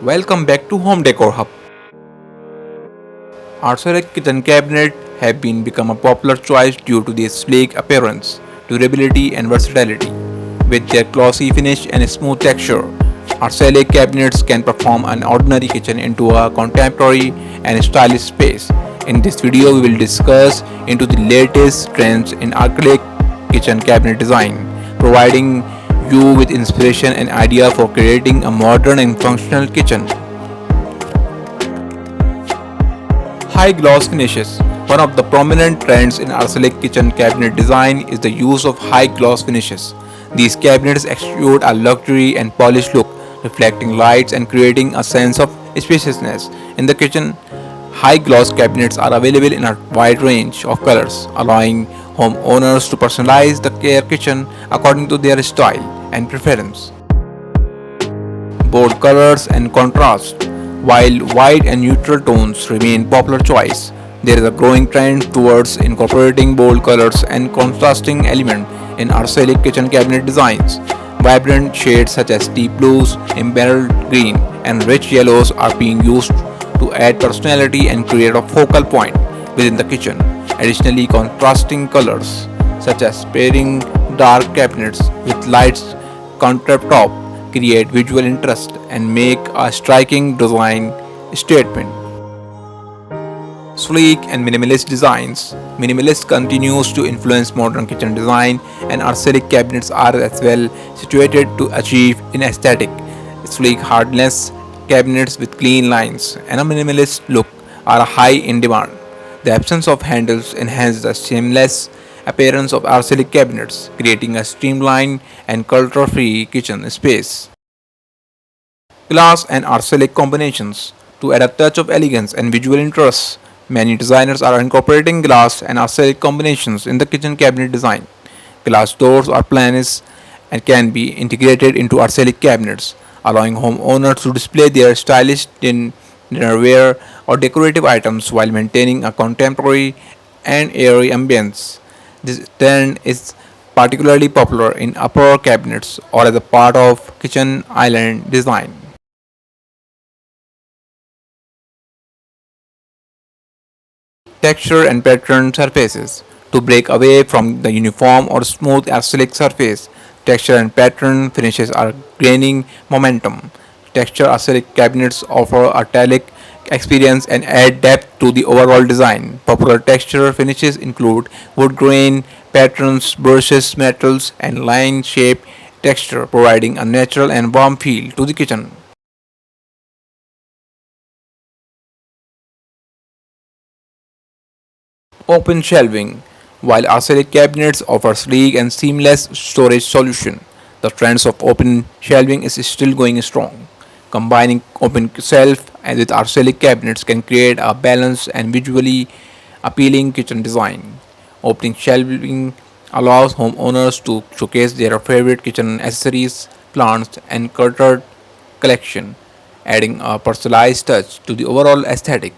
Welcome back to Home Decor Hub. Acrylic kitchen cabinets have become a popular choice due to their sleek appearance, durability, and versatility. With their glossy finish and smooth texture, acrylic cabinets can transform an ordinary kitchen into a contemporary and stylish space. In this video, we will discuss into the latest trends in acrylic kitchen cabinet design, providing you with inspiration and idea for creating a modern and functional kitchen. High gloss finishes. One of the prominent trends in acrylic kitchen cabinet design is the use of high gloss finishes. These cabinets exude a luxury and polished look, reflecting lights and creating a sense of spaciousness in the kitchen. High gloss cabinets are available in a wide range of colors, allowing homeowners to personalize their kitchen according to their style and preference. Bold colors and contrast. While white and neutral tones remain popular choice, there is a growing trend towards incorporating bold colors and contrasting elements in acrylic kitchen cabinet designs. Vibrant shades such as deep blues, emerald green, and rich yellows are being used to add personality and create a focal point within the kitchen. Additionally, contrasting colors such as pairing dark cabinets with lights countertop create visual interest and make a striking design statement. Sleek and minimalist designs. Minimalist continues to influence modern kitchen design, and acrylic cabinets are as well situated to achieve an aesthetic. Sleek hardness cabinets with clean lines and a minimalist look are high in demand. The absence of handles enhances the seamless appearance of acrylic cabinets, creating a streamlined and clutter-free kitchen space. Glass and acrylic combinations. To add a touch of elegance and visual interest, many designers are incorporating glass and acrylic combinations in the kitchen cabinet design. Glass doors are planned and can be integrated into acrylic cabinets, allowing homeowners to display their stylish dinnerware or decorative items while maintaining a contemporary and airy ambience. This trend is particularly popular in upper cabinets or as a part of kitchen island design. Texture and pattern surfaces. To break away from the uniform or smooth acrylic surface, texture and pattern finishes are gaining momentum. Texture acrylic cabinets offer a metallic experience and add depth to the overall design. Popular texture finishes include wood grain, patterns, brushes, metals, and line shape texture, providing a natural and warm feel to the kitchen. Open shelving. While acrylic cabinets offer sleek and seamless storage solution, the trends of open shelving is still going strong. Combining open shelf and with acrylic cabinets can create a balanced and visually appealing kitchen design. Opening shelving allows homeowners to showcase their favorite kitchen accessories, plants, and cluttered collection, adding a personalized touch to the overall aesthetic.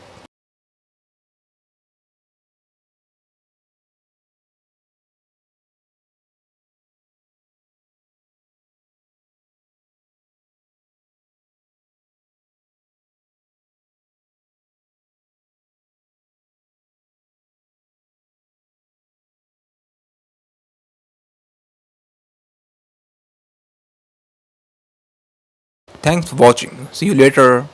Thanks for watching. See you later.